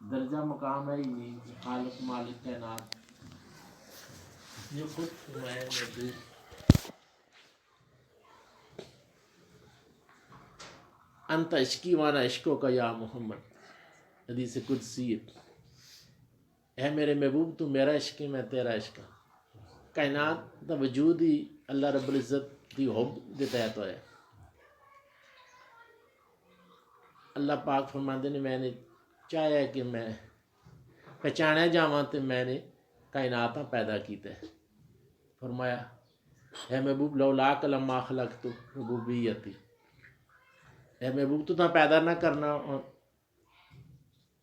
درجہ مقام ہے ہی نہیں کہ خالق مالک کائنات یہ خود فرمایا نبی انت عشقی وانا عشقوں کا یا محمد، حدیث قدسی ہے میرے محبوب تو میرا عشق ہے میں تیرا عشق ہوں۔ کائنات دا وجود ہی اللہ رب العزت دی حب دے تحت ہویا۔ اللہ پاک فرماندے نے میں نے چاہیا کہ میں پہچانیا جاواں تے میں نے کائناتاں پیدا کیتے، فرمایا اے محبوب لولاک لما خلقت ربوبیتی، اے محبوب تو تاں پیدا نہ کرنا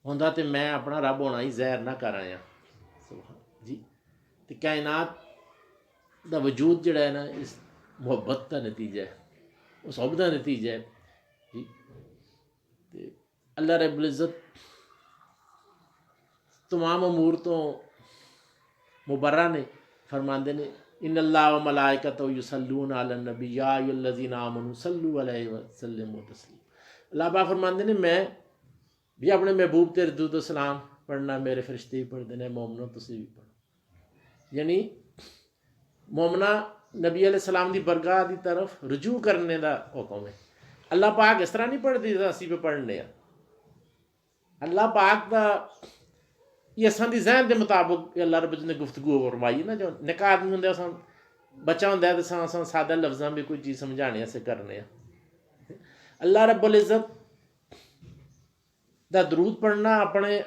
ہوندا تے میں اپنا رب ہونا ہی ظاہر نہ کر آیا جی۔ تے کائنات دا وجود جڑا ہے نا اس محبت کا نتیجہ ہے، اس حب کا نتیجہ ہے جی۔ تے اللہ رب العزت تمام امور تو مبرہ نے، فرماندے نے ان اللہ و ملائکتہ یصلون علی النبی یا ایھا الذین آمنوا صلوا علیہ وسلموا تسلیما۔ اللہ پاک فرماندے نے میں بھی اپنے محبوب تے درود و سلام پڑھنا، میرے فرشتے بھی پڑھتے ہیں، مومنو تسی بھی پڑھو۔ یعنی مومنہ نبی علیہ السلام دی برگاہ دی طرف رجوع کرنے دا حکم ہے۔ اللہ پاک اس طرح نہیں پڑھتی جیسا اسی پہ پڑھنے ہیں۔ اللہ پاک دا یہ اساں دی ذہن دے مطابق اللہ رب نے گفتگو فرمائی نا، جو نکاح آدمی ہوندے اساں بچہ ہوندا ہے تو اساں سادہ لفظاں بھی کوئی چیز سمجھانے اسے کرنے ہیں۔ اللہ رب العزت دا درود پڑھنا اپنے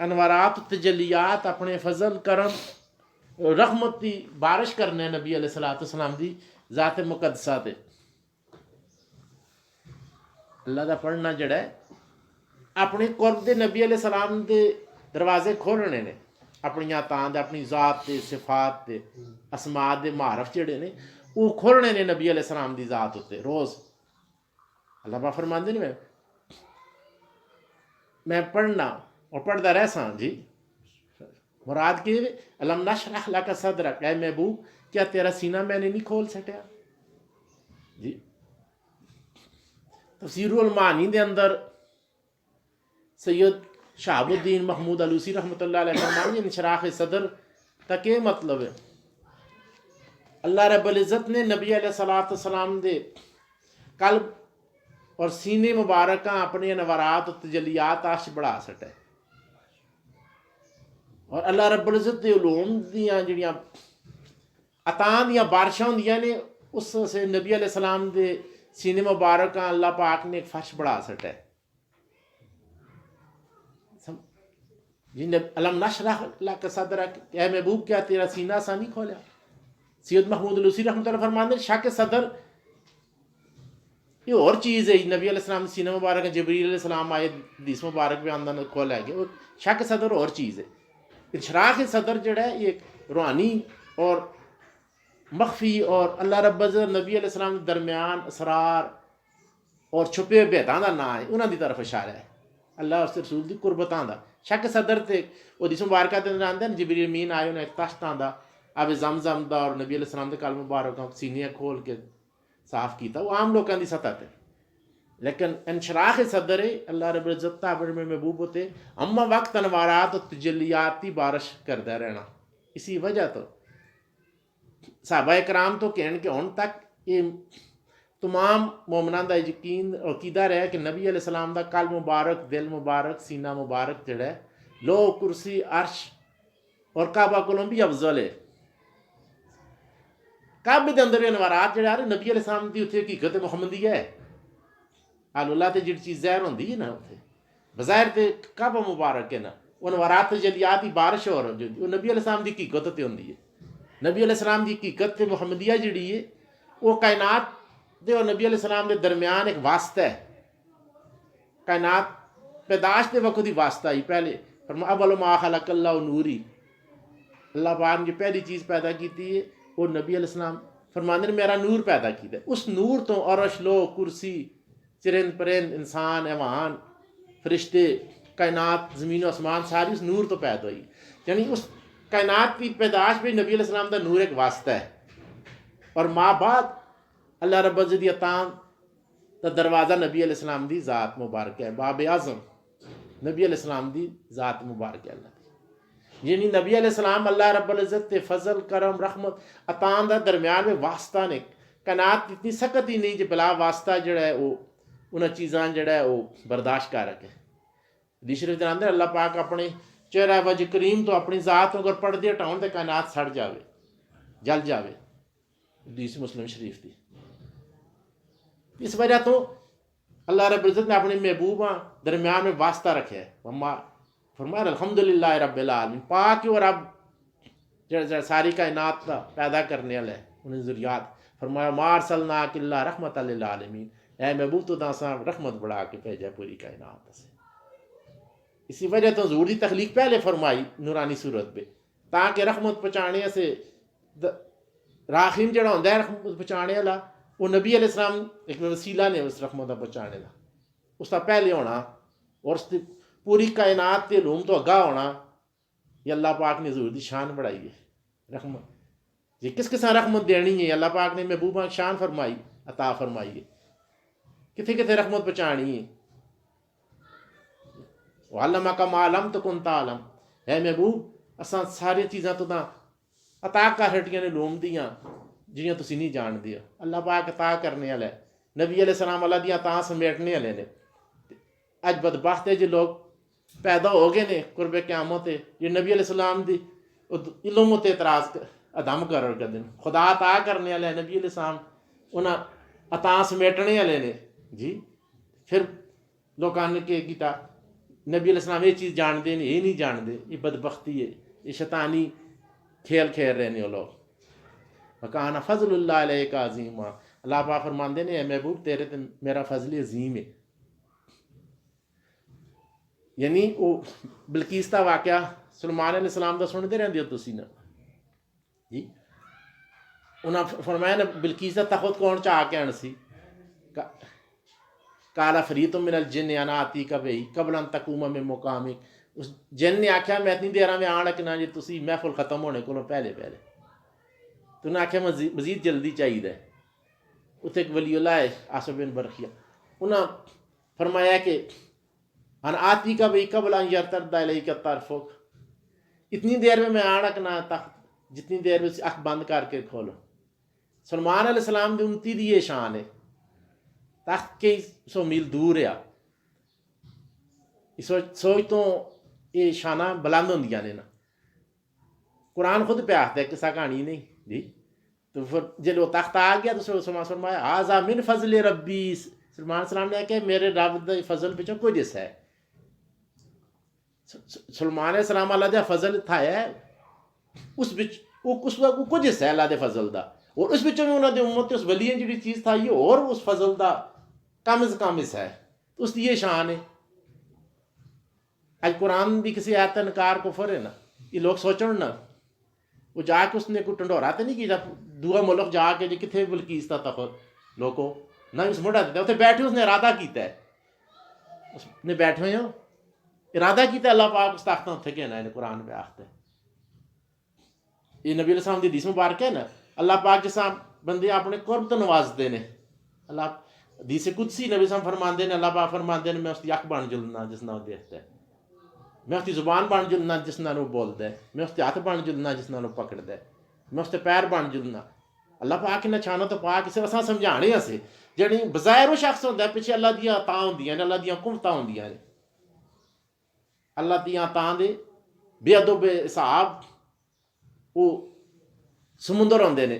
انوارات تجلیات، اپنے فضل کرم رحمت دی بارش کرنے نبی علیہ السلام دی ذات مقدسہ تے۔ اللہ دا پڑھنا جڑا ہے اپنے قرب دے نبی علیہ السلام دے دروازے کھولنے نے، اپنی عطاں دے، اپنی ذات تے، صفات تے، اسماء دے معارف جڑے نے وہ کھولنے نے نبی علیہ السلام دی ذات ہوتے روز۔ اللہ پاک فرماندے نے میں پڑھنا اور پڑھتا رہ ساں جی۔ مراد کی الم نشرح لک صدرک، اے محبوب کیا تیرا سینہ میں نے نہیں کھول سٹیا جی۔ تفسیر المعانی دے اندر سید شہاب الدین محمود علوسی رحمۃ اللہ علیہ فرماتے ہیں انشراح صدر کا کیا مطلب ہے؟ اللہ رب العزت نے نبی علیہ السلام دے قلب اور سینے مبارکاں اپنے انوارات و تجلیات آش بڑھا سٹے، اور اللہ رب العزت دے علوم دیاں جڑیاں عطاں دیاں بارشاں ہوندیاں نے اس سے نبی علیہ السلام دے سینے مبارکاں اللہ پاک نے ایک فرش بڑھا سٹے جی۔ علم نشرح لک صدرک، اے محبوب کیا تیرا سینہ سا نہیں کھولا؟ سید محمود علوسی رحمۃ اللہ فرماتے ہیں شک صدر یہ اور چیز ہے، نبی علیہ السلام سینہ مبارک جبریل علیہ السلام آئے حدیث مبارک بھی اندر کھولا ہے کہ شک صدر اور چیز ہے۔ انشراح صدر جڑا ہے یہ روحانی اور مخفی اور اللہ رب العزت نبی علیہ السلام کے درمیان اسرار اور چھپے بھیداں دا نام ہے، انہاں دی طرف اشارہ ہے، اللہ اور رسول دی قربتاں دا۔ شک صدر تے وہ حدیث مبارکہ دے اندر آندے جبریل امین آئے انہیں ایک تاشتاں دا آب زمزم دا اور نبی علیہ السلام دے کلمہ مبارکاں سینیاں کھول کے صاف کیتا، وہ عام لوگوں دی سطح تے۔ لیکن انشراح صدر اللہ رب العزت تعبیر میں محبوب ہوتے اما وقت انوارات و تجلیاتی بارش کرتا رہنا۔ اسی وجہ تو صحابہ کرام تو کہن کہ ہن تک یہ تمام مومنان دا یقین اور عقیدہ رہا کہ نبی علیہ السلام دا قلب مبارک، دل مبارک، سینہ مبارک جڑا ہے لو کرسی عرش اور کعبہ کولوں بھی افضل ہے۔ کعبے دے اندر انوارات جڑے آ رہے نبی علیہ السلام دی اتنے حقیقت محمدیہ ہے۔ اللہ تے جڑی چیز ظاہر ہوندی ہے نا اتنے بظاہر تے کعبہ مبارک ہے نا، وہ انوارات تجلیات دی بارش ہو رہی وہ نبی علیہ السلام دی حقیقت تے ہوندی ہے۔ نبی علیہ السلام دی حقیقت تے محمدیہ جڑی ہے وہ کائنات دے اور نبی علیہ السلام دے درمیان ایک واسطہ ہے۔ کائنات پیدائش دے وقت ہی واسطہ ہی پہلے اول ما خلق اللہ نوری، اللہ پاک نے پہلی چیز پیدا کیتی ہے وہ نبی علیہ السلام فرماندے نے میرا نور پیدا کیتا ہے۔ اس نور تو عرش لو کرسی چرند پرند انسان ایوان فرشتے کائنات زمین و آسمان ساری اس نور تو پیدا ہوئی، یعنی اس کائنات کی پیدائش بھی نبی علیہ السلام دا نور ایک واسطہ ہے۔ اور ماں بعد اللہ رب العزت دی عطاں دا دروازہ نبی علیہ السلام دی ذات مبارک ہے، باب اعظم نبی علیہ السلام دی ذات مبارک اللہ دی، یعنی نبی علیہ السلام اللہ رب العزت تے فضل کرم رحمت عطاں دا درمیان میں واسطہ نے، کائنات اتنی سخت ہی نہیں جو بلا واسطہ جڑا ہے وہ انہاں چیزاں جڑا ہے وہ برداشت کر رکھے۔ حدیث شریف دے اندر اللہ پاک اپنے چہرہ وجہ کریم تو اپنی ذات اگر پردے ہٹاؤں تے کائنات سڑ جاوے، جل جاوے، حدیث مسلم شریف دی۔ اس وجہ تو اللہ رب العزت نے اپنے محبوباں درمیان میں واسطہ رکھا ہے، فرمایا الحمدللہ رب العالمین، پاک اور رب جڑا ساری کائنات کا پیدا کرنے والا ہے انہیں ذریات، فرمایا ما ارسلناک الا رحمۃ للعالمین، اے محبوب تو داساں رحمت بڑھا کے بھیجا پوری کائنات سے۔ اسی وجہ تو حضور دی تخلیق پہلے فرمائی نورانی صورت پہ، تاکہ رحمت پہنچانے سے راحم جڑا ہوتا ہے رحمت پہنچانے والا، وہ نبی علیہ السلام ایک وسیلہ نے اس رحمت کا پہنچانے کا، اس کا پہلے ہونا اور اس کی پوری کائنات کے علوم تو اگاں ہونا، یہ اللہ پاک نے حضور دی شان بڑھائی ہے۔ رحمت یہ کس قسم رحمت دینی ہے، اللہ پاک نے محبوبہ شان فرمائی، عطا فرمائی ہے، کتنے کتنے رحمت پہنچانی ہے۔ وَعَلَّمَكَ مَا لَمْ تَكُنْ تَعْلَمْ، اے محبوب اساں ساری چیزاں تو عطا کر ہٹیاں نے علوم دیاں جنیاں تسی نہیں جان دیا، اللہ پاک عطا کرنے والا ہے۔ نبی علیہ السلام اللہ دیاں عطا سمیٹنے والے نے۔ اج بدبخت ہے جو لوگ پیدا ہو گئے نے قرب قیامت یہ نبی علیہ السلام دی علم تے اعتراض عدم کر دیں، خدا عطا کرنے والے نبی علیہ السلام انہاں عطا سمیٹنے والے نے جی، پھر لوگوں نے کہ کیتا نبی علیہ السلام یہ چیز جانتے ہیں، یہ نہیں جانتے، یہ بدبختی ہے، یہ شیطانی کھیل کھیل رہے ہیں وہ لوگ۔ وَكَانَ فَضْلُ اللَّهِ عَلَيْكَ عَظِيمًا، اللہ پاک فرماندے نے اے محبوب تیرے تے میرا فضل عظیم ہے۔ یعنی وہ بلقیس کا واقعہ سلیمان علیہ السلام کا سنتے رہتے ہو تسی نا جی، انہاں فرمایا نا بلقیس کا تخت کون چاہ کے آن سی، قال فریت من الجن انا آتیک بہی قبل ان تقوم من مقامک، اس جن نے آخیا میں اتنی دیر میں آن لگنا جی تسی محفل ختم ہونے کو پہلے پہلے، تو انہیں آخیا مزید جلدی چاہیے۔ اتنے ایک ولی اللہ ہے آصف بن برقیہ، انہاں فرمایا کہ ان آتی کا بھئی قبل ان یرتد الیک طرفک، اتنی دیر میں آن رکھنا تخت جتنی دیر میں اکھ بند کر کے کھولو۔ سلمان علیہ السلام دی امتی دی یہ شان ہے، تخت کئی سو میل دور ہے، سوچ تو یہ شانہ بلند ہوندیاں نے نا، قرآن خود پہ آختا ہے قصہ کہانی نہیں جی، تو پھر جب وہ تخت آ گیا تو سلمان فرمایا ھذا من فضل ربی، سلمان السلام نے کہا میرے رب دے فضل پچھوں کوئی جس ہے، سلمان علیہ السلام اللہ دے فضل تھا ہے اس بچ وہ کچھ حصہ ہے اللہ دے فضل دا، اور اس بچوں میں انہوں نے امت اس ولی جڑی چیز تھا یہ اور اس فضل دا کم از کم حصہ ہے، اس کی یہ شان ہے۔ آج قرآن دی کسی آیت انکار کفر ہے نا، یہ لوگ سوچن نا وہ جا کے اس نے کوئی ٹنڈورا تو نہیں کیا دوسرا ملک جا کے جی کتنے بلقیس دا تخت لوگوں نہ اس مڑا دیتا اتنے بیٹھے اس نے ارادہ کیتا ہے، اس نے بیٹھے ہوئے ہو ارادہ کیتا ہے اللہ پاک اس تختاں اتنے کہنا ہے قرآن پہ آختا ہے۔ یہ نبی علیہ السلام دی حدیث مبارک ہے نا، اللہ پاک جیسا بندے اپنے قرب تو نوازتے ہیں، اللہ حدیث قدسی نبی صاحب فرماندے نے، اللہ پاک فرماندے نے میں اس کی اکھ بن جلنا جس نہ وہ دیکھتا ہے، میں اس کی زبان بن جلنا جس نال وہ بولتا ہے، میں اس کے ہاتھ بن جلنا جس نال وہ پکڑتا ہے، میں اس کے پیر بن جلنا۔ اللہ پاک نے چھانا تو پاک اسے اساں سمجھانے سے جڑی بظاہر وہ شخص ہوتا ہے پیچھے اللہ دیا عطا ہوندیاں نے، اللہ دیا قوتاں ہوندیاں نے، اللہ دیا عطا دے بے حد و بے حساب وہ سمندر ہوندے نے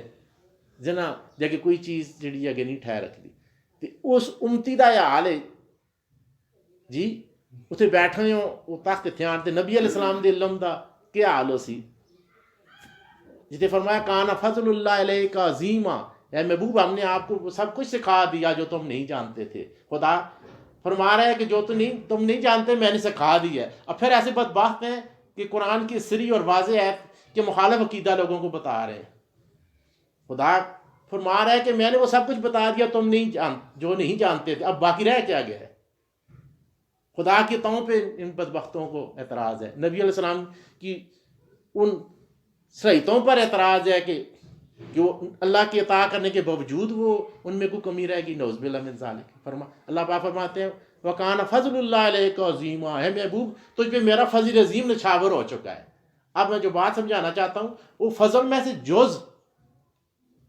جنہاں جگہ کوئی چیز جڑی اگے نہیں ٹھہر رکھتی، تے اس امتی دا یہ حال ہے جی، اتنے بیٹھے ہو وہ تخت اتنے آن تے نبی علیہ السلام دے علم دا کیا حال ہو سی، جتے فرمایا کان فضل اللہ علیہ عظیما، اے محبوب ہم نے آپ کو سب کچھ سکھا دیا جو تم نہیں جانتے تھے، خدا فرما رہا ہے کہ جو تم نہیں جانتے میں نے سکھا دیا ہے۔ اب پھر ایسے بدبخت ہیں کہ قرآن کی سری اور واضح ہے کہ مخالف عقیدہ لوگوں کو بتا رہے ہیں، خدا فرما رہا ہے کہ میں نے وہ سب کچھ بتا دیا تم جو نہیں جانتے تھے، اب باقی رہ کیا گیا ہے؟ خدا کی عطاؤں پہ ان بدبختوں کو اعتراض ہے، نبی علیہ السلام کی ان صلاحیتوں پر اعتراض ہے کہ جو اللہ کی عطا کرنے کے باوجود وہ ان میں کوئی کمی رہے گی، نعوذ باللہ من ذالک۔ اللہ پاک فرماتے ہیں وکان فضل اللہ علیک عظیما، ہے محبوب تجھ پہ میرا فضل عظیم نچھاور ہو چکا ہے۔ اب میں جو بات سمجھانا چاہتا ہوں وہ فضل میں سے جز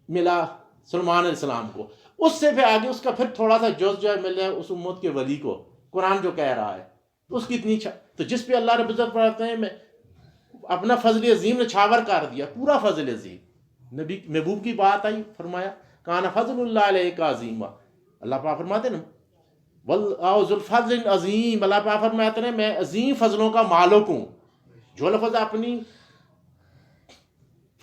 ملا سلمان علیہ السلام کو، اس سے پھر آگے اس کا پھر تھوڑا سا جز جو ہے ملا اس امت کے ولی کو، قرآن جو کہہ رہا ہے اس کی اتنی تو جس پہ اللہ رب العزت فرماتے ہیں میں اپنا فضل عظیم نچھاور کر دیا، پورا فضل عظیم۔ نبی محبوب کی بات آئی، فرمایا کان فضل اللہ علیہ عظیما، اللہ پاک فرماتے ہیں ذو الفضل عظیم، اللہ پاک فرماتے ہیں میں عظیم فضلوں کا مالک ہوں۔ جو لفظ اپنی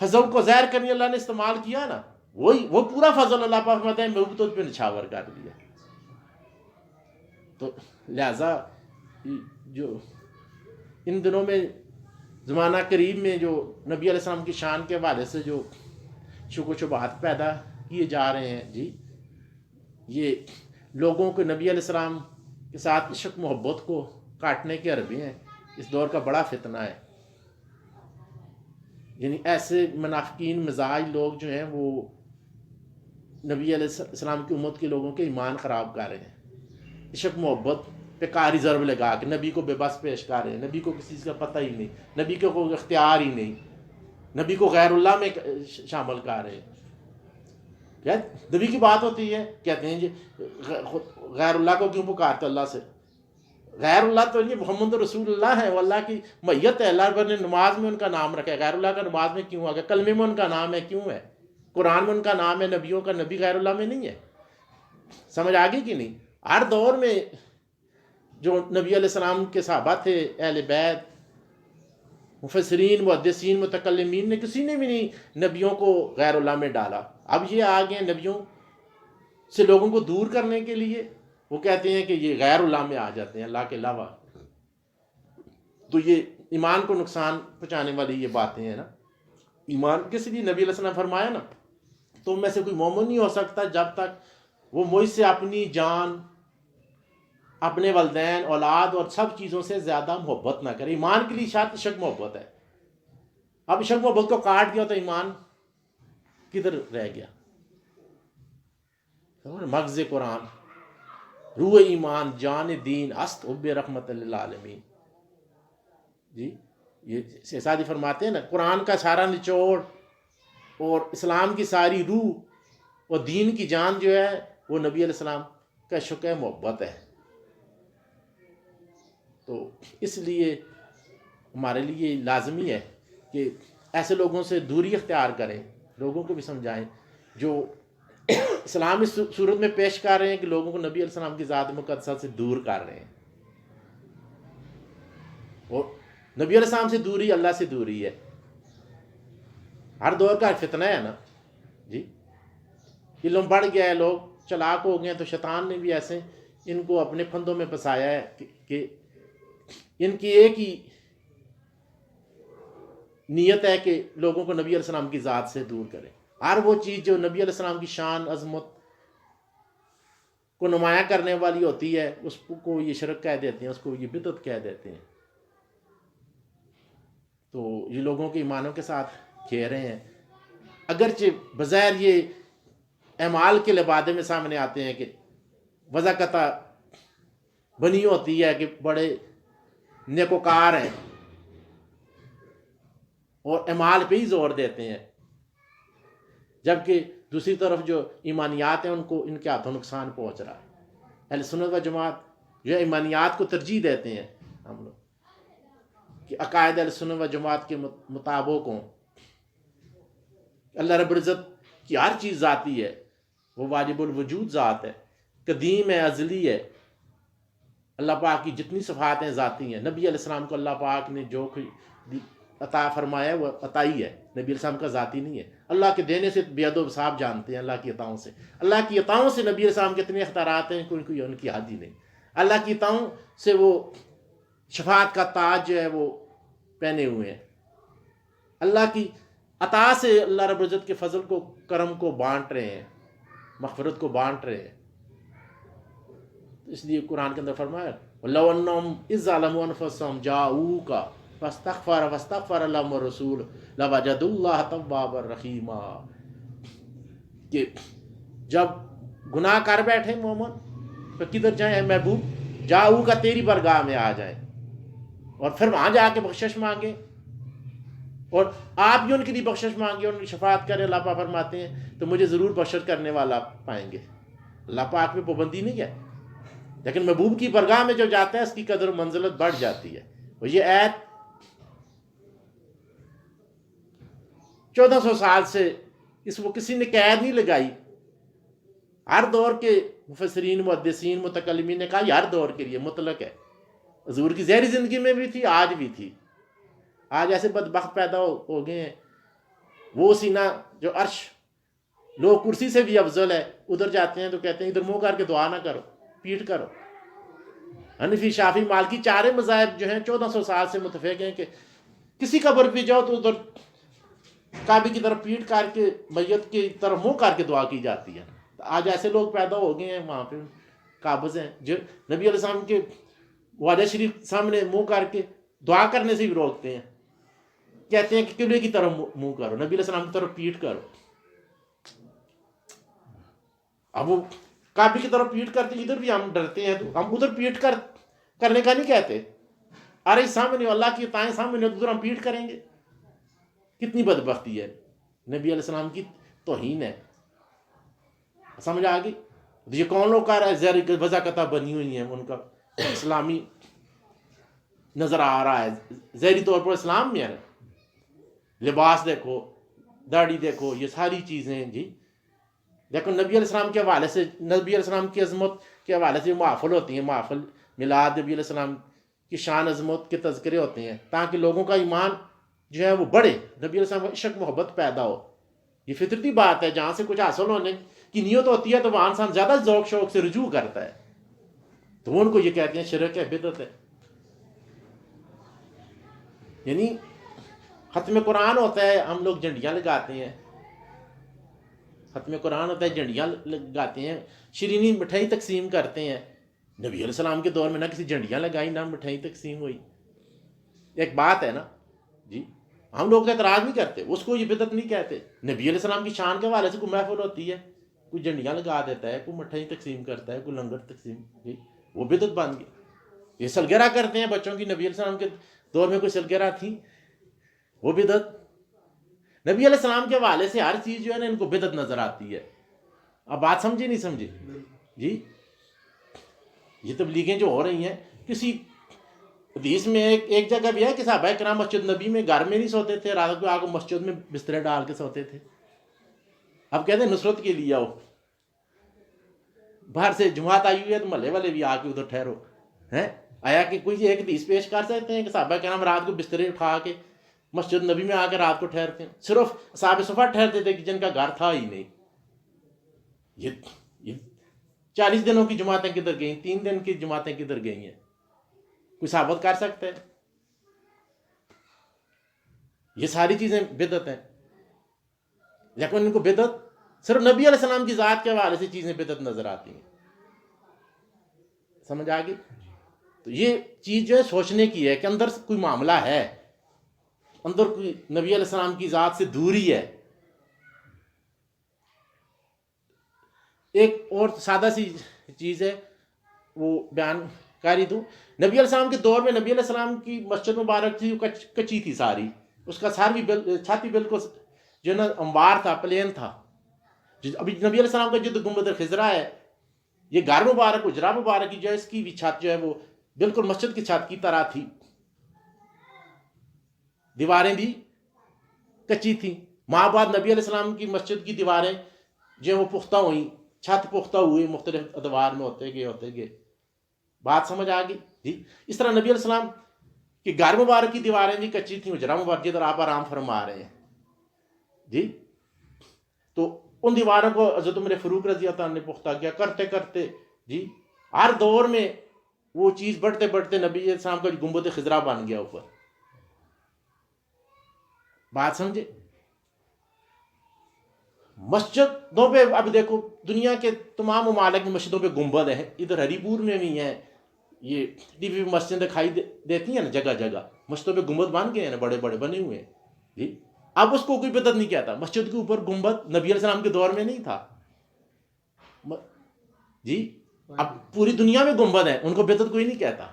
فضل کو ظاہر کرنے اللہ نے استعمال کیا نا، وہ پورا فضل اللہ پاک فرماتے ہیں محبوب تو پہ نچھاور کر دیا۔ تو لہذا جو ان دنوں میں زمانہ قریب میں جو نبی علیہ السلام کی شان کے حوالے سے جو شک و شبہات پیدا کیے جا رہے ہیں جی، یہ لوگوں کو نبی علیہ السلام کے ساتھ عشق محبت کو کاٹنے کے حربے ہیں، اس دور کا بڑا فتنہ ہے۔ یعنی ایسے منافقین مزاج لوگ جو ہیں وہ نبی علیہ السلام کی امت کے لوگوں کے ایمان خراب کر رہے ہیں، عشق محبت پہ کاری ضرب لگا کے نبی کو بے بس پیش کر رہے ہیں، نبی کو کسی چیز کا پتہ ہی نہیں، نبی کو کوئی اختیار ہی نہیں، نبی کو غیر اللہ میں شامل کر رہے ہیں۔ نبی کی بات ہوتی ہے کہتے ہیں جی غیر اللہ کو کیوں پکارتے اللہ سے؟ غیر اللہ تو یہ محمد رسول اللہ ہے، وہ اللہ کی میت ہے، اللہ رب نے نماز میں ان کا نام رکھا ہے، غیر اللہ کا نماز میں کیوں آ گیا؟ کلمے میں ان کا نام ہے، کیوں ہے؟ قرآن میں ان کا نام ہے، نبیوں کا نبی غیر اللہ میں نہیں ہے۔ سمجھ آگئی کہ نہیں؟ ہر دور میں جو نبی علیہ السلام کے صحابہ تھے، اہل بیت، مفسرین، محدثین، متکلمین نے کسی نے بھی نہیں نبیوں کو غیر اللہ میں ڈالا۔ اب یہ آ گئے نبیوں سے لوگوں کو دور کرنے کے لیے، وہ کہتے ہیں کہ یہ غیر اللہ میں آ جاتے ہیں اللہ کے علاوہ۔ تو یہ ایمان کو نقصان پہنچانے والی یہ باتیں ہیں نا۔ ایمان کس لیے نبی علیہ السلام نے فرمایا نا، تم میں سے کوئی مومن نہیں ہو سکتا جب تک وہ مجھ سے اپنی جان، اپنے والدین، اولاد اور سب چیزوں سے زیادہ محبت نہ کرے۔ ایمان کے لیے شاید عشق محبت ہے۔ اب عشق محبت کو کاٹ دیا تو ایمان کدھر رہ گیا؟ مغز قرآن، روح ایمان، جان دین، است حب رحمت للعالمین۔ جی یہ سادی فرماتے ہیں نا، قرآن کا سارا نچوڑ اور اسلام کی ساری روح اور دین کی جان جو ہے وہ نبی علیہ السلام کا عشق محبت ہے۔ تو اس لیے ہمارے لیے لازمی ہے کہ ایسے لوگوں سے دوری اختیار کریں، لوگوں کو بھی سمجھائیں جو اسلام اس صورت میں پیش کر رہے ہیں کہ لوگوں کو نبی علیہ السلام کی ذات مقدسہ سے دور کر رہے ہیں۔ اور نبی علیہ السلام سے دوری اللہ سے دوری ہے۔ ہر دور کا فتنہ ہے نا جی، علم بڑھ گیا ہے، لوگ چلاک ہو گئے ہیں، تو شیطان نے بھی ایسے ان کو اپنے پھندوں میں پھنسایا ہے کہ ان کی ایک ہی نیت ہے کہ لوگوں کو نبی علیہ السلام کی ذات سے دور کرے۔ ہر وہ چیز جو نبی علیہ السلام کی شان، عظمت کو نمایاں کرنے والی ہوتی ہے اس کو یہ شرک کہہ دیتے ہیں، اس کو یہ بدعت کہہ دیتے ہیں۔ تو یہ لوگوں کے ایمانوں کے ساتھ کھیل رہے ہیں، اگرچہ بظاہر یہ اعمال کے لبادے میں سامنے آتے ہیں کہ وضاقتہ بنی ہوتی ہے کہ بڑے نیکوکار ہیں اور اعمال پہ ہی زور دیتے ہیں، جبکہ دوسری طرف جو ایمانیات ہیں ان کو ان کے ہاتھوں نقصان پہنچ رہا ہے۔ اہل سنت و جماعت جو ایمانیات کو ترجیح دیتے ہیں ہم لوگ کہ عقائد اہل سنت و جماعت کے مطابق ہوں۔ اللہ رب العزت کی ہر چیز ذاتی ہے، وہ واجب الوجود ذات ہے، قدیم ہے، ازلی ہے۔ اللہ پاک کی جتنی صفات ہیں ذاتی ہیں۔ نبی علیہ السلام کو اللہ پاک نے جو عطا فرمایا وہ عطائی ہے، نبی علیہ السلام کا ذاتی نہیں ہے۔ اللہ کے دینے سے بے ادب صاحب جانتے ہیں، اللہ کی عطاؤں سے، اللہ کی عطاؤں سے نبی علیہ السلام کے اتنے اختیارات ہیں کوئی ان کی حد ہی نہیں۔ اللہ کی عطاؤں سے وہ شفاعت کا تاج جو ہے وہ پہنے ہوئے ہیں۔ اللہ کی عطا سے اللہ رب العزت کے فضل کو، کرم کو بانٹ رہے ہیں، مغفرت کو بانٹ رہے ہیں۔ اس لیے قرآن کے اندر فرمایا وَلَوْ أَنَّهُمْ إِذْ ظَلَمُوا أَنفُسَهُمْ جَاءُوكَ فَاسْتَغْفَرَ لَهُمُ الرَّسُولُ لَوَجَدُوا اللَّهَ تَوَّابًا رَحِيمًا، کہ جب گناہ کر بیٹھے مومن تو کدھر جائیں اے محبوب؟ جاؤ کا تیری برگاہ میں آ جائیں اور پھر وہاں جا کے بخشش مانگیں، اور آپ بھی ان کے لیے بخشش مانگے، ان کی شفاعت کریں۔ اللہ پاک فرماتے ہیں تو مجھے ضرور بخشش کرنے والا پائیں گے۔ اللہ پاک میں پابندی نہیں ہے، لیکن محبوب کی برگاہ میں جو جاتا ہے اس کی قدر و منزلت بڑھ جاتی ہے۔ اور یہ آیت 1400 سال سے اس کو کسی نے قید نہیں لگائی۔ ہر دور کے مفسرین، محدثین، متکلمین نے کہا یہ ہر دور کے لیے مطلق ہے۔ حضور کی ظاہری زندگی میں بھی تھی، آج بھی تھی۔ آج ایسے بدبخت پیدا ہو گئے ہیں، وہ سینہ جو عرش لوگ کرسی سے بھی افضل ہے، ادھر جاتے ہیں تو کہتے ہیں ادھر منہ کر کے دعا نہ کرو، پیٹ کرو۔ حنفی، شافعی، مالکی چارے مذاہب جو ہیں 1400 سال سے متفق ہیں کہ کسی قبر پہ جاؤ تو ادھر کعبے کی طرف پیٹ کر کے میت کی طرف منہ کر کے دعا کی جاتی ہے۔ آج ایسے لوگ پیدا ہو گئے ہیں وہاں پہ قابض ہیں جو نبی علیہ السلام کے والد شریف سامنے منہ کر کے دعا کرنے سے بھی روکتے ہیں، کہتے ہیں کہ قبلے کی طرف منہ کرو، نبی علیہ السلام کی طرف پیٹ کرو۔ اب وہ کعبے کی طرف پیٹ کرتے، ادھر بھی ہم ڈرتے ہیں تو ہم ادھر پیٹ کرنے کا نہیں کہتے، ارے سامنے اللہ کی تائیں سامنے ادھر ہم پیٹ کریں گے۔ کتنی بدبختی ہے، نبی علیہ السلام کی توہین ہے۔ سمجھ آ گئی؟ یہ کون لوگ کہہ رہا ہے زیر وضاقتہ بنی ہوئی ہیں، ان کا اسلامی نظر آ رہا ہے، ظاہری طور پر اسلام میں ہے۔ لباس دیکھو، داڑھی دیکھو، یہ ساری چیزیں جی، لیکن نبی علیہ السلام کے حوالے سے، نبی علیہ السلام کی عظمت کے حوالے سے محافل ہوتی ہیں، محافل میلاد نبی علیہ السلام کی شان عظمت کے تذکرے ہوتے ہیں تاکہ لوگوں کا ایمان جو ہے وہ بڑھے، نبی علیہ السلام کو عشق محبت پیدا ہو۔ یہ فطرتی بات ہے، جہاں سے کچھ حاصل ہونے کی نیت ہوتی ہے تو وہاں انسان زیادہ ذوق شوق سے رجوع کرتا ہے، تو وہ ان کو یہ کہتے ہیں شرک ہے، بدعت ہے۔ یعنی ختم قرآن ہوتا ہے، ہم لوگ جھنڈیاں لگاتے ہیں، ختم قرآن ہوتا ہے جھنڈیاں لگاتے ہیں، شیرینی مٹھائی تقسیم کرتے ہیں۔ نبی علیہ السلام کے دور میں نہ کسی جھنڈیاں لگائی نہ مٹھائی تقسیم ہوئی۔ ایک بات ہے نا جی، ہم لوگ تو اعتراض نہیں کرتے، اس کو یہ بدعت نہیں کہتے۔ نبی علیہ السلام کی شان کے حوالے سے کوئی محفل ہوتی ہے، کوئی جھنڈیاں لگا دیتا ہے، کوئی مٹھائی تقسیم کرتا ہے، کوئی لنگر تقسیم، جی وہ بدعت بن گئی۔ یہ سلگرہ کرتے ہیں بچوں کی، نبی علیہ السلام کے دور میں کوئی سلگرہ تھی؟ وہ بدعت۔ نبی علیہ السلام کے حوالے سے ہر چیز جو ہے نا ان کو بدعت نظر آتی ہے۔ اب بات سمجھے نہیں سمجھے جی؟ یہ تبلیغیں جو ہو رہی ہیں، کسی حدیث میں ایک جگہ بھی ہے کہ صحابہ کرام مسجد نبی میں گھر میں نہیں سوتے تھے، رات کو آ کے مسجد میں بسترے ڈال کے سوتے تھے۔ اب کہتے ہیں نصرت کے لیے آؤ، باہر سے جماعت آئی ہوئی ہے تو محلے والے بھی آ کے ادھر ٹھہرو، ہیں آیا کہ کوئی ایک حدیث پیش کر سکتے ہیں کہ صحابہ کرام رات کو بسترے اٹھا کے مسجد نبی میں آ کے رات کو ٹھہرتے ہیں؟ صرف صحابہ صفحہ ٹھہرتے تھے کہ جن کا گھر تھا ہی نہیں۔ یہ 40 دنوں کی جماعتیں کدھر گئیں؟ 3 دن کی جماعتیں کدھر گئی ہیں؟ کوئی ثابت کر سکتا ہے؟ یہ ساری چیزیں بدعت ہیں، لیکن ان کو بدعت صرف نبی علیہ السلام کی ذات کے حوالے سے چیزیں بدعت نظر آتی ہیں۔ سمجھ آ گئی؟ تو یہ چیز جو ہے سوچنے کی ہے کہ اندر کوئی معاملہ ہے، اندر کوئی نبی علیہ السلام کی ذات سے دوری ہے۔ ایک اور سادہ سی چیز ہے، وہ بیان کاری دوں۔ نبی علیہ السلام کے دور میں نبی علیہ السلام کی مسجد مبارک تھی، وہ کچی تھی ساری، اس کا ساری چھاتی بالکل جو نا ہموار تھا، پلین تھا۔ ابھی نبی علیہ السلام کا جو گنبد خضرا ہے، یہ گھر مبارک حجرہ مبارک کی جو ہے اس کی بھی چھت جو ہے وہ بالکل مسجد کی چھت کی طرح تھی، دیواریں بھی کچی تھیں۔ ماں بعد نبی علیہ السلام کی مسجد کی دیواریں جو ہیں وہ پختہ ہوئیں، چھت پختہ ہوئی، مختلف ادوار میں ہوتے گئے۔ بات سمجھ آ گئی جی؟ اس طرح نبی علیہ السلام کہ گھر مبارک کی دیواریں بھی کچی تھیں، حجرہ مبارک جدھر آپ آرام فرما رہے ہیں جی، تو ان دیواروں کو حضرت عمر فاروق رضی اللہ عنہ نے پختہ کیا، کرتے کرتے جی ہر دور میں وہ چیز بڑھتے بڑھتے نبی علیہ السلام کا گنبد خضرا بن گیا اوپر۔ بات سمجھے؟ مسجدوں پہ اب دیکھو دنیا کے تمام ممالک میں مسجدوں پہ گنبد ہے، ادھر ہری پور میں بھی ہیں، یہ ٹی وی مسجد دکھائی دیتی ہیں نا جگہ جگہ، مسجدوں پہ گنبد بن گئے ہیں نا، بڑے بڑے بنے ہوئے ہیں جی۔ اب اس کو کوئی بدعت نہیں کہتا، مسجد کے اوپر گنبد نبی علیہ السلام کے دور میں نہیں تھا جی، اب پوری دنیا میں گنبد ہے، ان کو بدعت کوئی نہیں کہتا.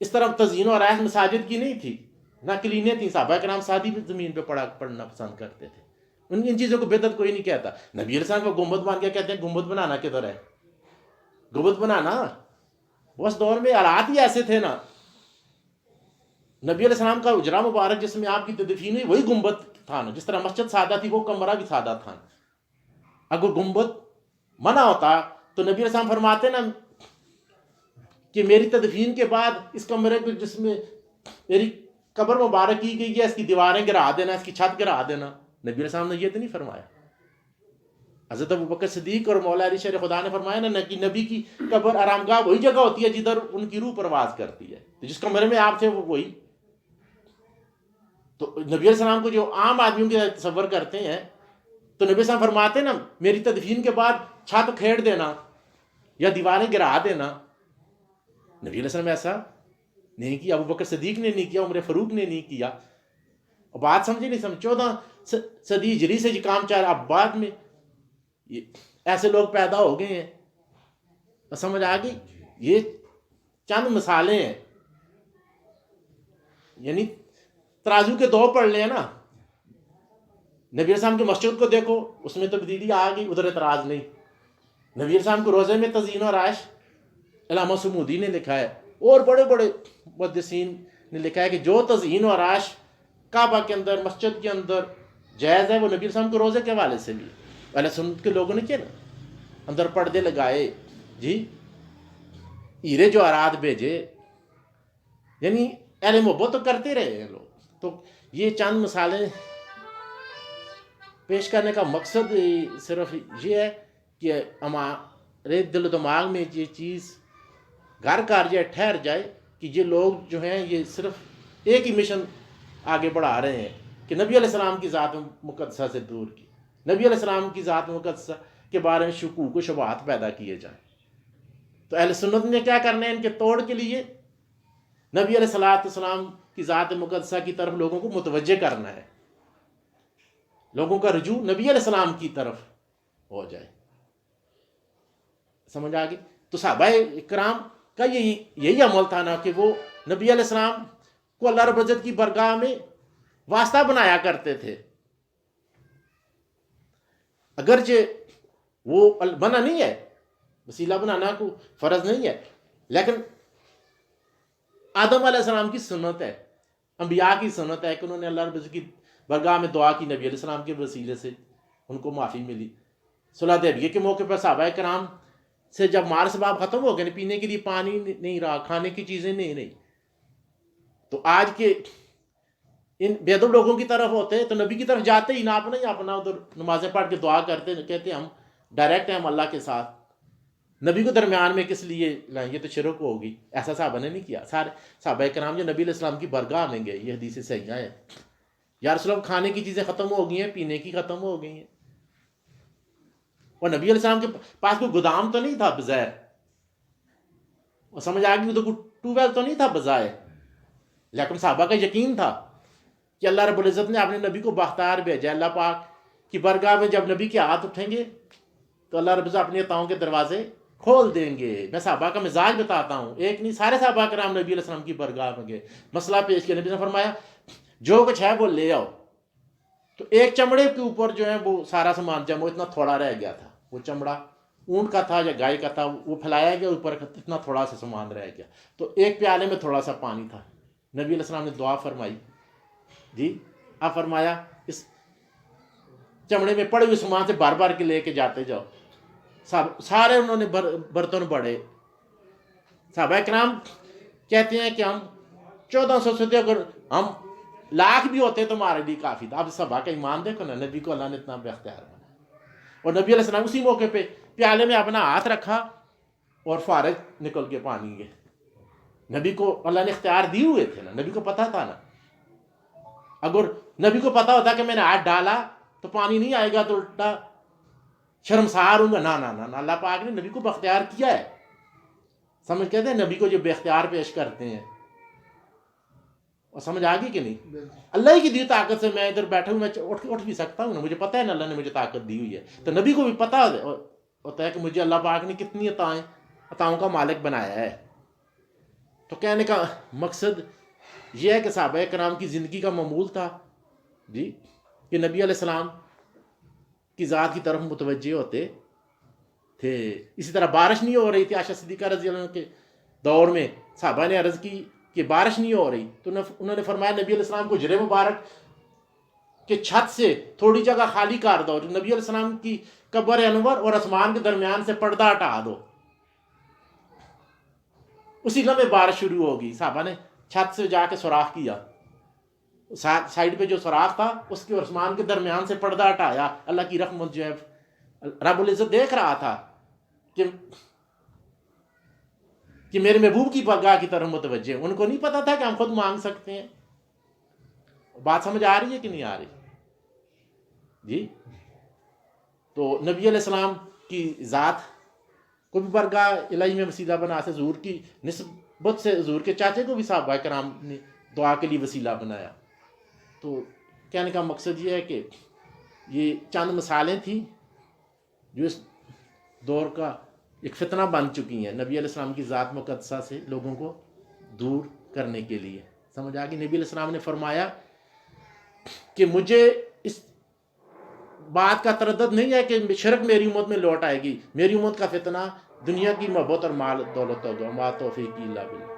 اس طرح تزئین و آرائش مساجد کی نہیں تھی، نہ کلینیں تھیں. صحابہ کرام سادی بھی زمین پہ پڑھنا پسند کرتے تھے. ان چیزوں کو بدعت کوئی نہیں کہتا. نبی علیہ السلام کو گنبد بنا کے کہتے ہیں گنبد بنانا کدھر ہے؟ گنبد بنانا اس دور میں حالات ہی ایسے تھے نا. نبی علیہ السلام کا اجرا مبارک جس میں آپ کی تدفین ہوئی وہی گنبد تھا نا. جس طرح مسجد سادہ تھی وہ کمرہ بھی سادہ تھا. اگر گنبد منع ہوتا تو نبی علیہ السلام فرماتے نا کہ میری تدفین کے بعد اس کمرے کو جس میں میری قبر مبارک کی گئی ہے اس کی دیواریں گرا دینا، اس کی چھت گرا دینا. نبی علیہ السلام نے یہ تو نہیں فرمایا. حضرت ابوبکر صدیق اور مولا علی شیر خدا نے فرمایا نا کہ نبی کی قبر آرامگاہ وہی جگہ ہوتی ہے جدھر ان کی روح پرواز کرتی ہے. تو جس کمرے میں آپ تھے وہ وہی. تو نبی علیہ السلام کو جو عام آدمیوں کے تصور کرتے ہیں تو نبی السلام فرماتے نا میری تدفین کے بعد چھت کھیڑ دینا یا دیواریں گرا دینا. نبی علیہ السلام ایسا نہیں کیا، ابوبکر صدیق نے نہیں کیا، عمر فاروق نے نہیں کیا. اور بات سمجھے نہیں سمجھ 14 صدی ہجری سے یہ کام چل رہا. اب بعد میں ایسے لوگ پیدا ہو گئے ہیں. سمجھ آ گئی؟ یہ چند مثالیں ہیں. یعنی ترازو کے دو پڑھ لیں نا. نبی علیہ السلام کی مسجد کو دیکھو اس میں تبدیلی آ گئی، ادھر اعتراض نہیں. نبی علیہ السلام کو روزے میں تزئین و آرائش علامہ سمودی نے لکھا ہے اور بڑے بڑے محدثین نے لکھا ہے کہ جو تزئین و آرائش کعبہ کے اندر مسجد کے اندر جائز ہے وہ نبی علیہ السلام کو روزے کے حوالے سے بھی. اہل سنت کے لوگوں نے کیا نا اندر پردے لگائے، جی ہیرے جواہرات بھیجے. یعنی اہل محبت تو کرتے رہے ہیں لوگ. تو یہ چند مثالیں پیش کرنے کا مقصد صرف یہ ہے کہ ہمارے دل و دماغ میں یہ چیز گھر کر جائے، ٹھہر جائے کہ یہ لوگ جو ہیں یہ صرف ایک ہی مشن آگے بڑھا رہے ہیں کہ نبی علیہ السلام کی ذات مقدسہ سے دور کی، نبی علیہ السلام کی ذات مقدسہ کے بارے میں شکوک و شبہات پیدا کیے جائیں. تو اہل سنت نے کیا کرنا ہے؟ ان کے توڑ کے لیے نبی علیہ السلام کی ذات مقدسہ کی طرف لوگوں کو متوجہ کرنا ہے، لوگوں کا رجوع نبی علیہ السلام کی طرف ہو جائے. سمجھ آ گئی؟ تو صحابہ اکرام کا یہی عمل تھا نا کہ وہ نبی علیہ السلام کو اللہ رب العزت کی برگاہ میں واسطہ بنایا کرتے تھے. اگرچہ وہ بنا نہیں ہے، وسیلہ بنانا کو فرض نہیں ہے، لیکن آدم علیہ السلام کی سنت ہے، انبیاء کی سنت ہے کہ انہوں نے اللہ رب العزت کی برگاہ میں دعا کی، نبی علیہ السلام کے وسیلے سے ان کو معافی ملی. صلح حدیبیہ کے موقع پر صحابہ کرام سے جب مار اسباب ختم ہو گئے، پینے کے لیے پانی نہیں رہا، کھانے کی چیزیں نہیں رہی، تو آج کے ان بے ادب لوگوں کی طرف ہوتے تو نبی کی طرف جاتے ہی نہ اپنا ادھر نمازیں پڑھ کے دعا کرتے، کہتے ہم ڈائریکٹ ہیں ہم اللہ کے ساتھ، نبی کو درمیان میں کس لیے لائیں، یہ تو شرک ہوگی. ایسا صحابہ نے نہیں کیا. سارے صحابہ کرام جو نبی علیہ السلام کی برگاہ میں گئے، یہ حدیث صحیحہ ہے، یا رسول اللہ کھانے کی چیزیں ختم ہو گئی ہیں، پینے کی ختم ہو گئی ہیں. اور نبی علیہ السلام کے پاس کوئی گودام تو نہیں تھا بظاہر، اور سمجھ آ گئی تو کوئی ٹیوب ویل تو نہیں تھا بظاہر، لیکن صحابہ کا یقین تھا کہ اللہ رب العزت نے اپنے نبی کو باختیار بھیجا. اللہ پاک کی برگاہ میں جب نبی کے ہاتھ اٹھیں گے تو اللہ رب العزت اپنی عطاؤں کے دروازے کھول دیں گے. میں صحابہ کا مزاج بتاتا ہوں، ایک نہیں سارے صحابہ کرام نبی علیہ السلام کی برگاہ میں گئے، مسئلہ پیش کیا. نبی نے فرمایا جو کچھ ہے وہ لے آؤ. تو ایک چمڑے کے اوپر جو ہے وہ سارا سامان جمع، اتنا تھوڑا رہ گیا تھا. وہ چمڑا اونٹ کا تھا یا گائے کا تھا، وہ پھیلایا گیا اوپر، اتنا تھوڑا سا سامان رہ گیا. تو ایک پیالے میں تھوڑا سا پانی تھا. نبی علیہ السلام نے دعا فرمائی، جی آپ فرمایا اس چمڑے میں پڑے ہوئے سامان سے بار بار کے لے کے جاتے جاؤ. سارے انہوں نے برتن بڑھے. صحابہ کرام کہتے ہیں کہ ہم 1400 سے اگر ہم لاکھ بھی ہوتے تو ہمارے لیے کافی تھا. اب صحابہ کا ایمان دیکھو نا، نبی کو اللہ نے اتنا بے اختیار بنا. اور نبی علیہ السلام اسی موقع پہ پیالے میں اپنا ہاتھ رکھا اور فارغ نکل کے پانی گئے. نبی کو اللہ نے اختیار دیے ہوئے تھے نا، نبی کو پتا تھا نا. اگر نبی کو پتا ہوتا کہ میں نے ہاتھ ڈالا تو پانی نہیں آئے گا تو الٹا شرمسار ہوں گا، نہ اللہ پاک نے نبی کو بے اختیار کیا ہے. سمجھ کہتے ہیں نبی کو جو بے اختیار پیش کرتے ہیں. اور سمجھ آ گئی کہ نہیں؟ اللہ کی دی طاقت سے میں ادھر بیٹھا ہوں، میں اٹھ بھی سکتا ہوں نا، مجھے پتا ہے نا اللہ نے مجھے طاقت دی ہوئی ہے. تو نبی کو بھی پتا ہوتا ہے کہ مجھے اللہ پاک نے کتنی عطاؤں کا مالک بنایا ہے. تو کہنے کا مقصد یہ ہے کہ صحابہ کرام کی زندگی کا معمول تھا جی کہ نبی علیہ السلام کی ذات کی طرف متوجہ ہوتے تھے. اسی طرح بارش نہیں ہو رہی تھی عائشہ صدیقہ رضی اللہ عنہ کے دور میں، صحابہ نے عرض کی کہ بارش نہیں ہو رہی، تو انہوں نے فرمایا نبی علیہ السلام کو جرے مبارک کہ چھت سے تھوڑی جگہ خالی کر دو، نبی علیہ السلام کی قبر انور اور آسمان کے درمیان سے پردہ ہٹا دو، اسی لمحے بارش شروع ہوگی. صحابہ نے چھت سے جا کے سوراخ کیا، سائڈ پہ جو سوراخ تھا اس کے اور آسمان کے درمیان سے پردہ ہٹایا. اللہ کی رحمت جو ہے رب العزت دیکھ رہا تھا کہ میرے محبوب کی بارگاہ کی طرف متوجہ. ان کو نہیں پتا تھا کہ ہم خود مانگ سکتے ہیں. بات سمجھ آ رہی ہے کہ نہیں آ رہی جی؟ تو نبی علیہ السلام کی ذات کو بھی بارگاہ الہی میں وسیلہ بنا سے، حضور کی نسبت سے حضور کے چاچے کو بھی صحابہ کرام نے دعا کے لیے وسیلہ بنایا. تو کہنے کا مقصد یہ ہے کہ یہ چند مثالیں تھیں جو اس دور کا ایک فتنہ بن چکی ہیں نبی علیہ السلام کی ذات مقدسہ سے لوگوں کو دور کرنے کے لیے. سمجھ آ گئی؟ نبی علیہ السلام نے فرمایا کہ مجھے اس بات کا تردد نہیں ہے کہ شرک میری امت میں لوٹ آئے گی. میری امت کا فتنہ دنیا کی محبت اور مال دولت ہوگا. ما توفیق الا باللہ.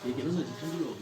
ٹھیک ہے نا؟